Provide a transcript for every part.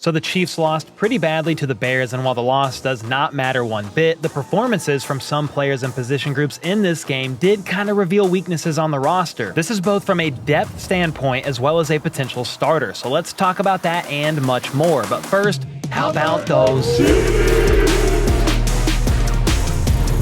So the Chiefs lost pretty badly to the Bears, and while the loss does not matter one bit, the performances from some players and position groups in this game did kind of reveal weaknesses on the roster. This is both from a depth standpoint as well as a potential starter, so let's talk about that and much more. But first, how about those?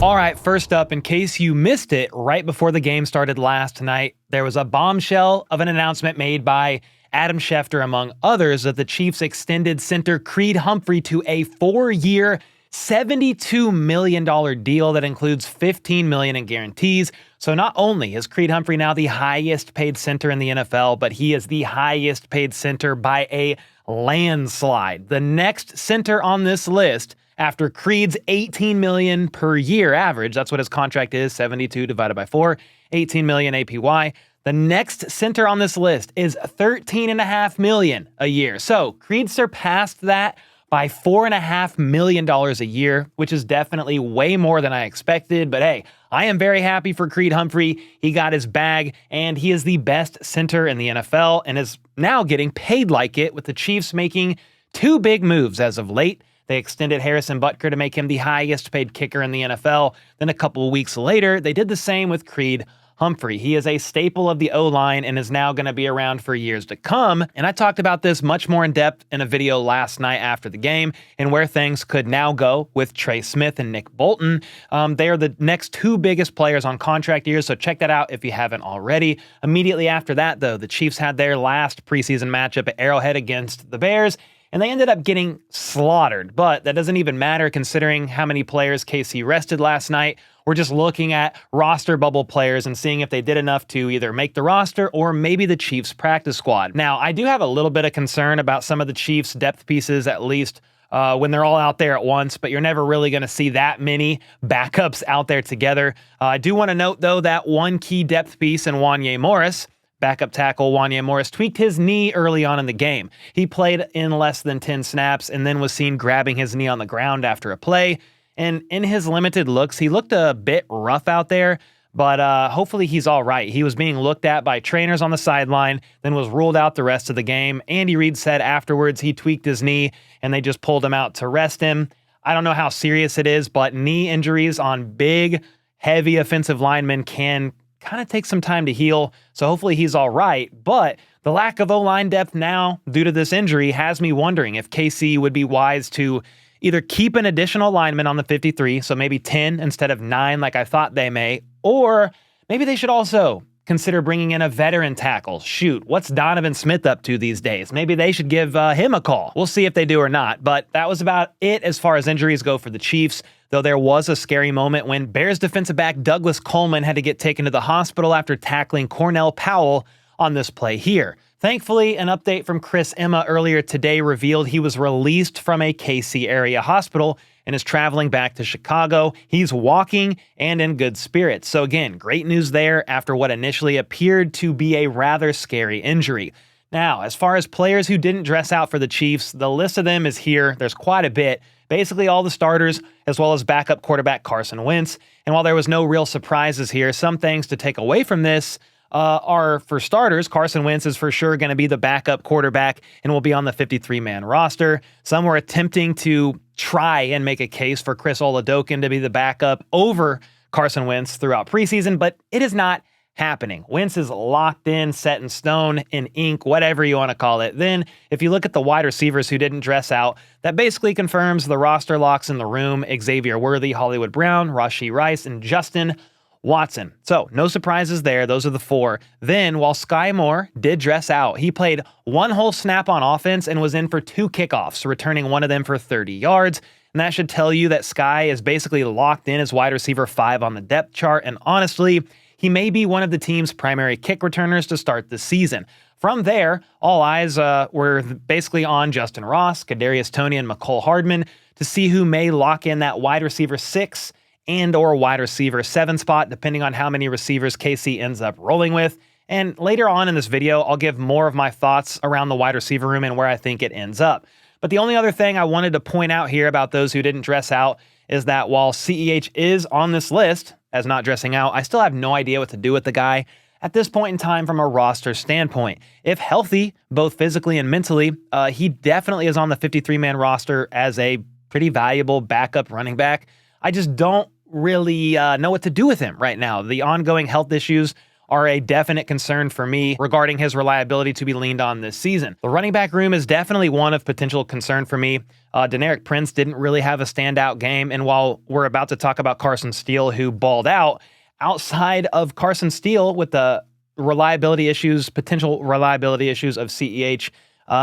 Alright, first up, in case you missed it, right before the game started last night, there was a bombshell of an announcement made by Adam Schefter, among others, that the Chiefs extended center Creed Humphrey to a 4-year, $72 million deal that includes $15 million in guarantees. So not only is Creed Humphrey now the highest paid center in the NFL, but he is the highest paid center by a landslide. The next center on this list, after Creed's $18 million per year average, that's what his contract is, 72 divided by 4, $18 million APY. The next center on this list is $13.5 million a year. So Creed surpassed that by $4.5 million a year, which is definitely way more than I expected. But hey, I am very happy for Creed Humphrey. He got his bag, and he is the best center in the NFL and is now getting paid like it, with the Chiefs making two big moves as of late. They extended Harrison Butker to make him the highest paid kicker in the NFL. Then a couple of weeks later, they did the same with Creed Humphrey. He is a staple of the O-line and is now going to be around for years to come. And I talked about this much more in depth in a video last night after the game and where things could now go with Trey Smith and Nick Bolton. They are the next two biggest players on contract years, so check that out if you haven't already. Immediately after that, though, the Chiefs had their last preseason matchup at Arrowhead against the Bears, and they ended up getting slaughtered. But that doesn't even matter considering how many players KC rested last night. We're just looking at roster bubble players and seeing if they did enough to either make the roster or maybe the Chiefs practice squad. Now, I do have a little bit of concern about some of the Chiefs depth pieces, at least when they're all out there at once, but you're never really going to see that many backups out there together. I do want to note, though, that one key depth piece in Wanya Morris, backup tackle Wanya Morris, tweaked his knee early on in the game. He played in less than 10 snaps and then was seen grabbing his knee on the ground after a play. And in his limited looks, he looked a bit rough out there, but hopefully he's all right. He was being looked at by trainers on the sideline, then was ruled out the rest of the game. Andy Reid said afterwards he tweaked his knee and they just pulled him out to rest him. I don't know how serious it is, but knee injuries on big, heavy offensive linemen can kind of take some time to heal, so hopefully he's all right. But the lack of O-line depth now due to this injury has me wondering if KC would be wise to either keep an additional lineman on the 53, so maybe 10 instead of 9 like I thought they may, or maybe they should also consider bringing in a veteran tackle. Shoot, what's Donovan Smith up to these days? Maybe they should give him a call. We'll see if they do or not, but that was about it as far as injuries go for the Chiefs, though there was a scary moment when Bears defensive back Douglas Coleman had to get taken to the hospital after tackling Cornell Powell on this play here. Thankfully, an update from Chris Emma earlier today revealed he was released from a KC area hospital and is traveling back to Chicago. He's walking and in good spirits. So again, great news there after what initially appeared to be a rather scary injury. Now, as far as players who didn't dress out for the Chiefs, the list of them is here. There's quite a bit. Basically all the starters, as well as backup quarterback Carson Wentz. And while there was no real surprises here, some things to take away from this are, for starters, Carson Wentz is for sure going to be the backup quarterback and will be on the 53-man roster. Some were attempting to try and make a case for Chris Oladokun to be the backup over Carson Wentz throughout preseason, but it is not happening. Wentz is locked in, set in stone, in ink, whatever you want to call it. Then, if you look at the wide receivers who didn't dress out, that basically confirms the roster locks in the room: Xavier Worthy, Hollywood Brown, Rashee Rice, and Justin Watson. So, no surprises there. Those are the four. Then, while Sky Moore did dress out, he played one whole snap on offense and was in for 2 kickoffs, returning one of them for 30 yards. And that should tell you that Sky is basically locked in as wide receiver 5 on the depth chart. And honestly, he may be one of the team's primary kick returners to start the season. From there, all eyes were basically on Justin Ross, Kadarius Toney, and McCole Hardman to see who may lock in that wide receiver 6 and or wide receiver 7 spot, depending on how many receivers KC ends up rolling with. And later on in this video, I'll give more of my thoughts around the wide receiver room and where I think it ends up. But the only other thing I wanted to point out here about those who didn't dress out is that while CEH is on this list as not dressing out, I still have no idea what to do with the guy. at this point in time from a roster standpoint. If healthy, both physically and mentally, he definitely is on the 53-man roster as a pretty valuable backup running back. I just don't really know what to do with him right now. The ongoing health issues are a definite concern for me regarding his reliability to be leaned on this season. The running back room is definitely one of potential concern for me. Deneric Prince didn't really have a standout game, and while we're about to talk about Carson Steele, who balled out, outside of Carson Steele with the potential reliability issues of CEH,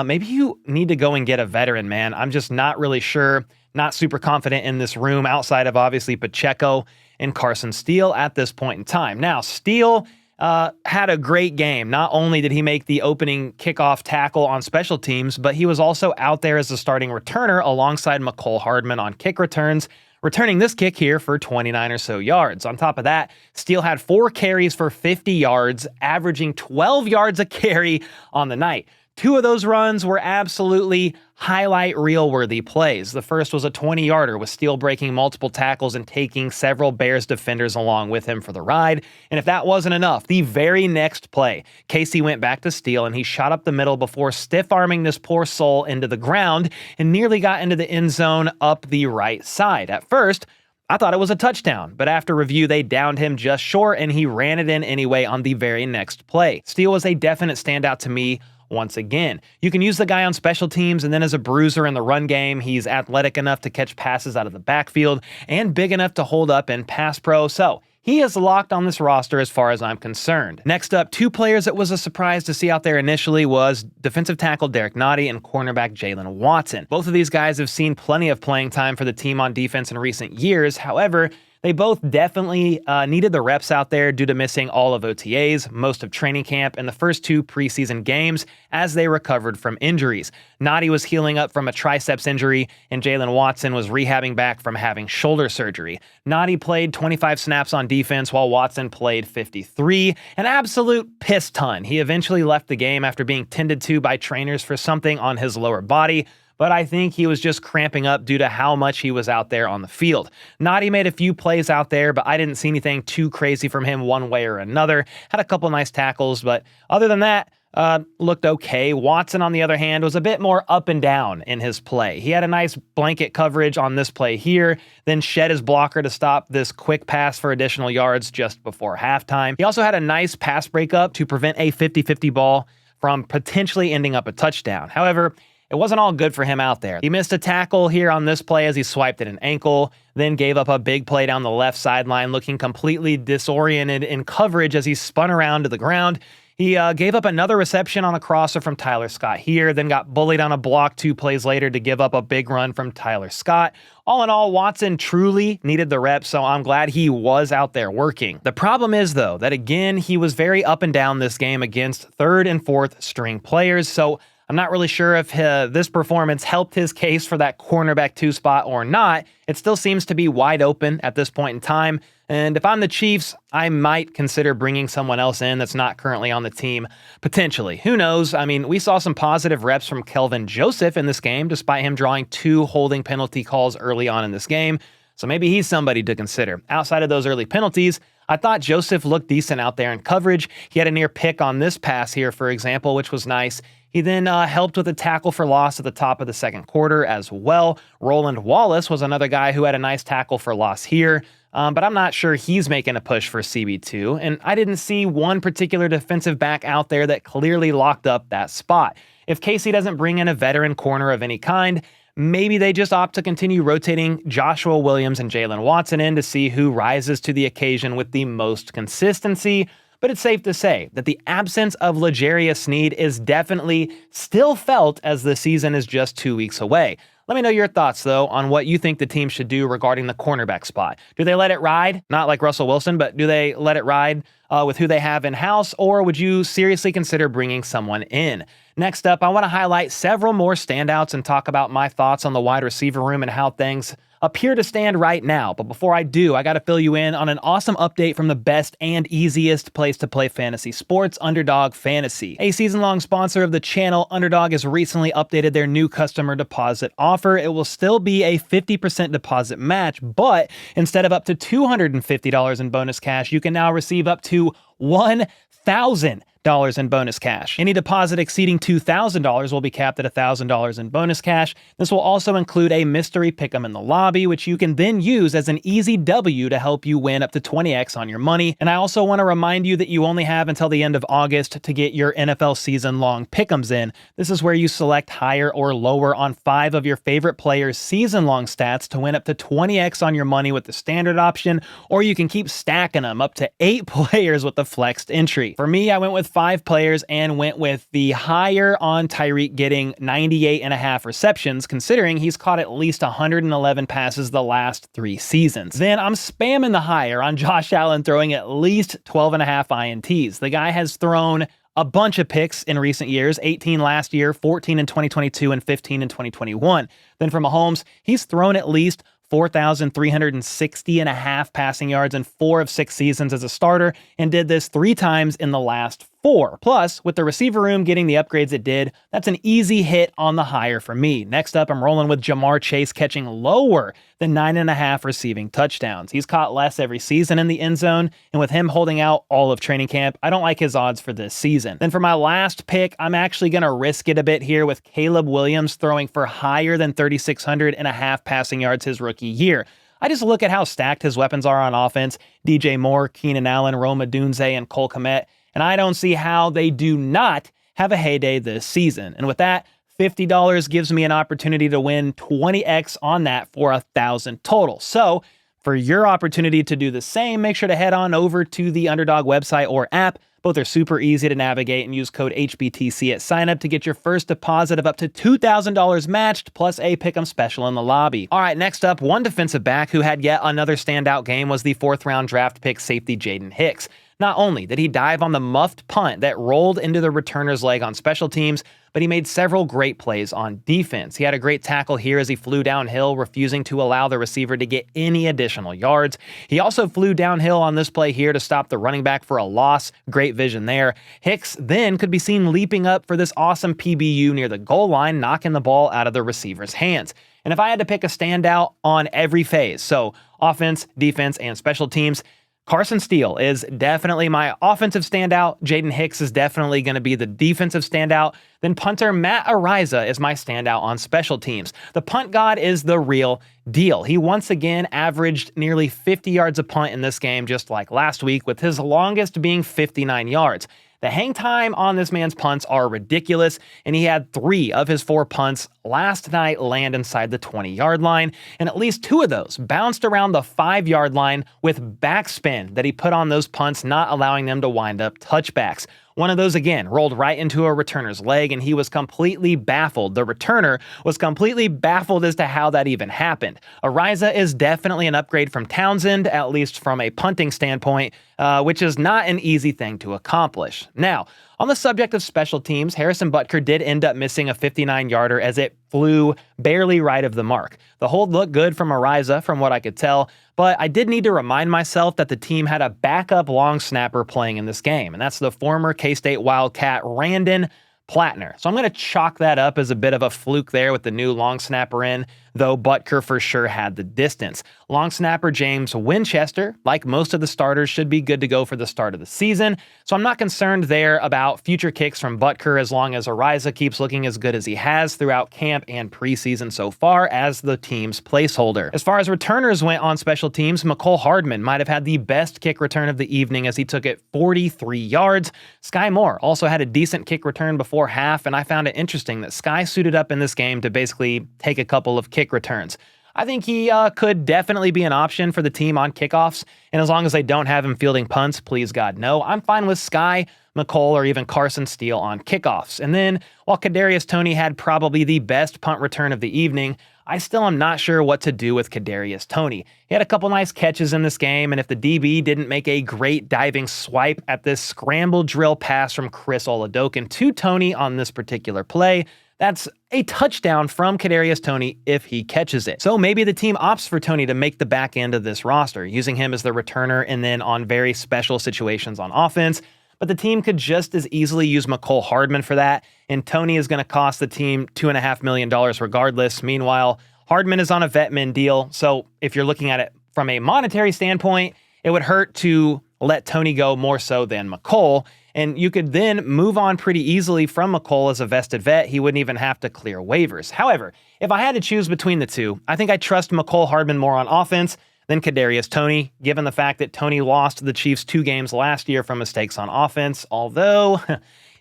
maybe you need to go and get a veteran, man. I'm just not really sure, not super confident in this room outside of obviously Pacheco and Carson Steele at this point in time. Now, Steele had a great game. Not only did he make the opening kickoff tackle on special teams, but he was also out there as a starting returner alongside McCole Hardman on kick returns, returning this kick here for 29 or so yards. On top of that, Steele had 4 carries for 50 yards, averaging 12 yards a carry on the night. 2 of those runs were absolutely highlight reel-worthy plays. The first was a 20-yarder with Steele breaking multiple tackles and taking several Bears defenders along with him for the ride. And if that wasn't enough, the very next play, Casey went back to Steele and he shot up the middle before stiff-arming this poor soul into the ground and nearly got into the end zone up the right side. At first, I thought it was a touchdown, but after review, they downed him just short and he ran it in anyway on the very next play. Steele was a definite standout to me once again. You can use the guy on special teams, and then as a bruiser in the run game, he's athletic enough to catch passes out of the backfield and big enough to hold up in pass pro. So he is locked on this roster as far as I'm concerned. Next up, 2 players that was a surprise to see out there initially was defensive tackle Derek Nottie and cornerback Jalen Watson. Both of these guys have seen plenty of playing time for the team on defense in recent years. However, they both definitely needed the reps out there due to missing all of OTAs, most of training camp, and the first 2 preseason games as they recovered from injuries. Nottie was healing up from a triceps injury, and Jalen Watson was rehabbing back from having shoulder surgery. Nottie played 25 snaps on defense while Watson played 53, an absolute piss ton. He eventually left the game after being tended to by trainers for something on his lower body, but I think he was just cramping up due to how much he was out there on the field. Nottie made a few plays out there, but I didn't see anything too crazy from him one way or another. Had a couple nice tackles, but other than that, looked okay. Watson, on the other hand, was a bit more up and down in his play. He had a nice blanket coverage on this play here, then shed his blocker to stop this quick pass for additional yards just before halftime. He also had a nice pass breakup to prevent a 50-50 ball from potentially ending up a touchdown. However, it wasn't all good for him out there. He missed a tackle here on this play as he swiped at an ankle, then gave up a big play down the left sideline, looking completely disoriented in coverage as he spun around to the ground. He gave up another reception on a crosser from Tyler Scott here, then got bullied on a block 2 plays later to give up a big run from Tyler Scott. All in all, Watson truly needed the reps, so I'm glad he was out there working. The problem is, though, that again, he was very up and down this game against 3rd and 4th string players, so I'm not really sure if this performance helped his case for that cornerback 2 spot or not. It still seems to be wide open at this point in time. And if I'm the Chiefs, I might consider bringing someone else in that's not currently on the team, potentially. Who knows? I mean, we saw some positive reps from Kelvin Joseph in this game, despite him drawing 2 holding penalty calls early on in this game. So maybe he's somebody to consider. Outside of those early penalties, I thought Joseph looked decent out there in coverage. He had a near pick on this pass here, for example, which was nice. He then helped with a tackle for loss at the top of the second quarter as well. Roland Wallace was another guy who had a nice tackle for loss here, but I'm not sure he's making a push for CB2, and I didn't see one particular defensive back out there that clearly locked up that spot. If Casey doesn't bring in a veteran corner of any kind, maybe they just opt to continue rotating Joshua Williams and Jalen Watson in to see who rises to the occasion with the most consistency. But it's safe to say that the absence of L'Jarius Sneed is definitely still felt as the season is just 2 weeks away. Let me know your thoughts, though, on what you think the team should do regarding the cornerback spot. Do they let it ride? Not like Russell Wilson, but do they let it ride with who they have in-house, or would you seriously consider bringing someone in? Next up, I want to highlight several more standouts and talk about my thoughts on the wide receiver room and how things appear to stand right now. But before I do, I got to fill you in on an awesome update from the best and easiest place to play fantasy sports, Underdog Fantasy. A season-long sponsor of the channel, Underdog has recently updated their new customer deposit offer. It will still be a 50% deposit match, but instead of up to $250 in bonus cash, you can now receive up to $1,000 in bonus cash. Any deposit exceeding $2,000 will be capped at $1,000 in bonus cash. This will also include a mystery pick'em in the lobby, which you can then use as an easy W to help you win up to 20x on your money. And I also want to remind you that you only have until the end of August to get your NFL season-long pick'ems in. This is where you select higher or lower on 5 of your favorite players' season-long stats to win up to 20x on your money with the standard option, or you can keep stacking them up to 8 players with the flexed entry. For me, I went with 5 players and went with the higher on Tyreek getting 98.5 receptions, considering he's caught at least 111 passes the last 3 seasons. Then I'm spamming the higher on Josh Allen throwing at least 12.5 INTs. The guy has thrown a bunch of picks in recent years, 18 last year, 14 in 2022, and 15 in 2021. Then for Mahomes, he's thrown at least 4,360.5 passing yards in 4 of 6 seasons as a starter, and did this 3 times in the last 4. Plus, with the receiver room getting the upgrades it did, that's an easy hit on the higher for me. Next up, I'm rolling with Jamar Chase catching lower than 9.5 receiving touchdowns. He's caught less every season in the end zone, and with him holding out all of training camp, I don't like his odds for this season. Then for my last pick, I'm actually going to risk it a bit here with Caleb Williams throwing for higher than 3,600.5 passing yards his rookie year. I just look at how stacked his weapons are on offense: DJ Moore, Keenan Allen, Rome Odunze, and Cole Kmet, and I don't see how they do not have a heyday this season. And with that, $50 gives me an opportunity to win 20x on that for $1,000 total. So for your opportunity to do the same, make sure to head on over to the Underdog website or app. Both are super easy to navigate, and use code HBTC at signup to get your first deposit of up to $2,000 matched, plus a pick'em special in the lobby. All right, next up, one defensive back who had yet another standout game was the 4th-round draft pick safety Jaden Hicks. Not only did he dive on the muffed punt that rolled into the returner's leg on special teams, but he made several great plays on defense. He had a great tackle here as he flew downhill, refusing to allow the receiver to get any additional yards. He also flew downhill on this play here to stop the running back for a loss. Great vision there. Hicks then could be seen leaping up for this awesome PBU near the goal line, knocking the ball out of the receiver's hands. And if I had to pick a standout on every phase, so offense, defense, and special teams, Carson Steele is definitely my offensive standout. Jaden Hicks is definitely going to be the defensive standout. Then punter Matt Araiza is my standout on special teams. The punt god is the real deal. He once again averaged nearly 50 yards a punt in this game, just like last week, with his longest being 59 yards. The hang time on this man's punts are ridiculous, and he had 3 of his 4 punts last night land inside the 20-yard line, and at least 2 of those bounced around the 5-yard line with backspin that he put on those punts, not allowing them to wind up touchbacks. One of those, again, rolled right into a returner's leg, and he was completely baffled. The returner was completely baffled as to how that even happened. Araiza is definitely an upgrade from Townsend, at least from a punting standpoint, which is not an easy thing to accomplish. Now, on the subject of special teams, Harrison Butker did end up missing a 59-yarder as it flew barely right of the mark. The hold looked good from Araiza, from what I could tell, but I did need to remind myself that the team had a backup long snapper playing in this game, and that's the former K-State Wildcat Randon Plattner. So I'm going to chalk that up as a bit of a fluke there with the new long snapper in, though Butker for sure had the distance. Long snapper James Winchester, like most of the starters, should be good to go for the start of the season, so I'm not concerned there about future kicks from Butker as long as Araiza keeps looking as good as he has throughout camp and preseason so far as the team's placeholder. As far as returners went on special teams, McCole Hardman might have had the best kick return of the evening as he took it 43 yards. Sky Moore also had a decent kick return before half, and I found it interesting that Sky suited up in this game to basically take a couple of kick returns. I think he could definitely be an option for the team on kickoffs, and as long as they don't have him fielding punts, please God no, I'm fine with Sky, McCole, or even Carson Steele on kickoffs. And then, while Kadarius Toney had probably the best punt return of the evening, I still am not sure what to do with Kadarius Toney. He had a couple nice catches in this game, and if the DB didn't make a great diving swipe at this scramble drill pass from Chris Oladokun to Toney on this particular play, That's a touchdown from Kadarius Toney if he catches it. So maybe the team opts for Toney to make the back end of this roster, using him as the returner and then on very special situations on offense. But the team could just as easily use Mecole Hardman for that, and Toney is going to cost the team $2.5 million regardless. Meanwhile, Hardman is on a vet min deal, so if you're looking at it from a monetary standpoint, it would hurt to let Toney go more so than Mecole, and you could then move on pretty easily from Mecole as a vested vet. He wouldn't even have to clear waivers. However, if I had to choose between the two, I think I trust Mecole Hardman more on offense than Kadarius Toney, given the fact that Toney lost the Chiefs 2 games last year from mistakes on offense. Although,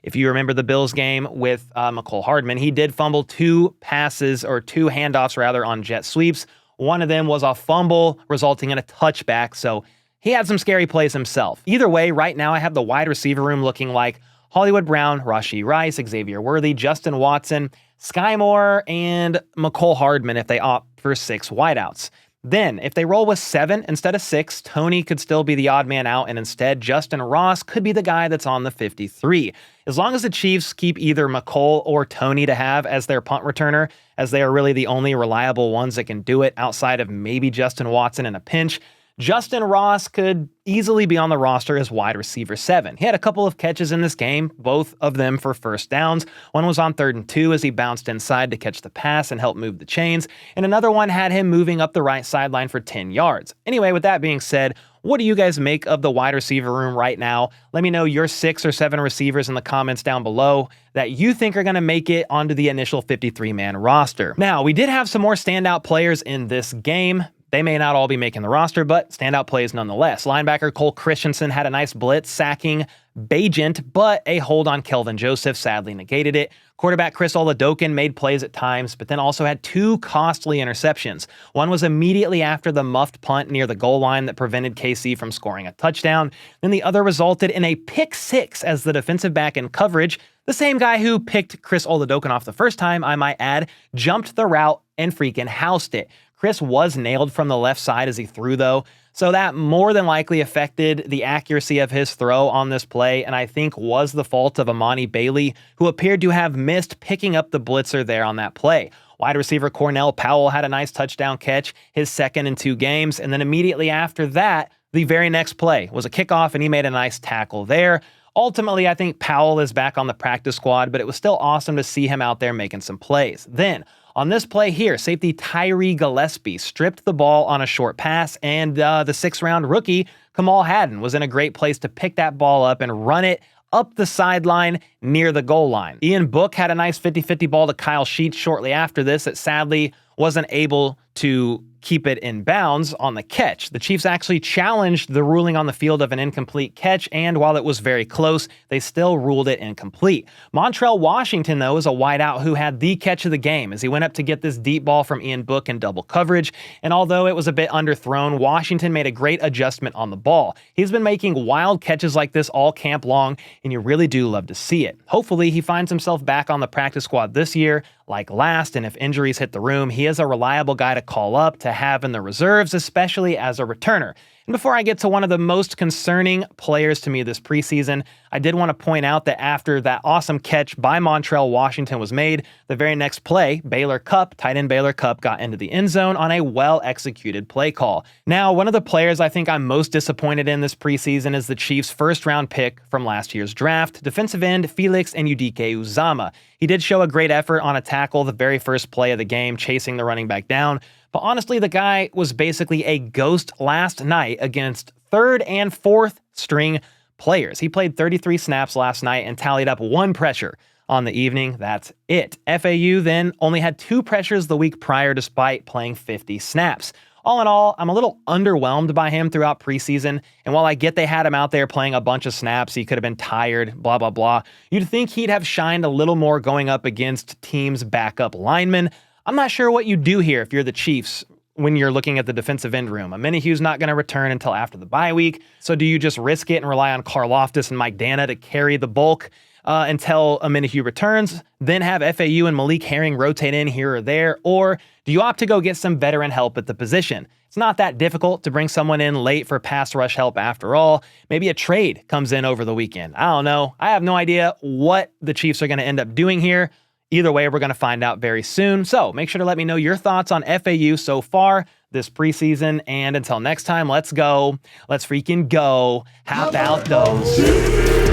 if you remember the Bills game with Mecole Hardman, he did fumble 2 handoffs on jet sweeps. One of them was a fumble resulting in a touchback, so he had some scary plays himself. Either way, right now I have the wide receiver room looking like Hollywood Brown, Rashee Rice, Xavier Worthy, Justin Watson, Sky Moore, and Mecole Hardman if they opt for 6 wideouts. Then, if they roll with 7 instead of 6, Toney could still be the odd man out, and instead, Justin Ross could be the guy that's on the 53. As long as the Chiefs keep either Mecole or Toney to have as their punt returner, as they are really the only reliable ones that can do it outside of maybe Justin Watson in a pinch, Justin Ross could easily be on the roster as wide receiver 7. He had a couple of catches in this game, both of them for first downs. One was on 3rd and 2 as he bounced inside to catch the pass and help move the chains, and another one had him moving up the right sideline for 10 yards. Anyway, with that being said, what do you guys make of the wide receiver room right now? Let me know your 6 or 7 receivers in the comments down below that you think are going to make it onto the initial 53-man roster. Now, we did have some more standout players in this game. They may not all be making the roster, but standout plays nonetheless. Linebacker Cole Christensen had a nice blitz sacking Bagent, but a hold on Kelvin Joseph sadly negated it. Quarterback Chris Oladokun made plays at times, but then also had 2 costly interceptions. One was immediately after the muffed punt near the goal line that prevented KC from scoring a touchdown. Then the other resulted in a pick 6 as the defensive back in coverage, the same guy who picked Chris Oladokun off the first time, I might add, jumped the route and freaking housed it. Chris was nailed from the left side as he threw, though, so that more than likely affected the accuracy of his throw on this play, and I think was the fault of Amani Bailey, who appeared to have missed picking up the blitzer there on that play. Wide receiver Cornell Powell had a nice touchdown catch, his 2nd in 2 games, and then immediately after that, the very next play was a kickoff, and he made a nice tackle there. Ultimately, I think Powell is back on the practice squad, but it was still awesome to see him out there making some plays. Then, on this play here, safety Tyree Gillespie stripped the ball on a short pass, and the 6th-round rookie, Kamal Hadden, was in a great place to pick that ball up and run it up the sideline near the goal line. Ian Book had a nice 50-50 ball to Kyle Sheets shortly after this that sadly wasn't able to keep it in bounds on the catch. The Chiefs actually challenged the ruling on the field of an incomplete catch, and while it was very close, they still ruled it incomplete. Montrell Washington, though, is a wideout who had the catch of the game as he went up to get this deep ball from Ian Book in double coverage, and although it was a bit underthrown, Washington made a great adjustment on the ball. He's been making wild catches like this all camp long, and you really do love to see it. Hopefully, he finds himself back on the practice squad this year, like last, and if injuries hit the room, he is a reliable guy to call up to have in the reserves, especially as a returner. And before I get to one of the most concerning players to me this preseason, I did want to point out that after that awesome catch by Montrell Washington was made, the very next play, tight end Baylor Cupp got into the end zone on a well-executed play call. Now, one of the players I think I'm most disappointed in this preseason is the Chiefs' first-round pick from last year's draft, defensive end Felix Enudike Uzama. He did show a great effort on a tackle the very first play of the game, chasing the running back down, but honestly, the guy was basically a ghost last night against 3rd and 4th string players. He played 33 snaps last night and tallied up 1 pressure on the evening. That's it. FAU then only had 2 pressures the week prior despite playing 50 snaps. All in all, I'm a little underwhelmed by him throughout preseason, and while I get they had him out there playing a bunch of snaps, he could have been tired, blah, blah, blah, you'd think he'd have shined a little more going up against teams' backup linemen. I'm not sure what you do here if you're the Chiefs when you're looking at the defensive end room. Amenahu's not going to return until after the bye week, so do you just risk it and rely on Karlaftis and Mike Dana to carry the bulk until Amenahu returns, then have FAU and Malik Herring rotate in here or there, or do you opt to go get some veteran help at the position? It's not that difficult to bring someone in late for pass rush help after all. Maybe a trade comes in over the weekend. I don't know. I have no idea what the Chiefs are going to end up doing here. Either way, we're going to find out very soon. So make sure to let me know your thoughts on FAU so far this preseason. And until next time, let's go. Let's freaking go. How about those?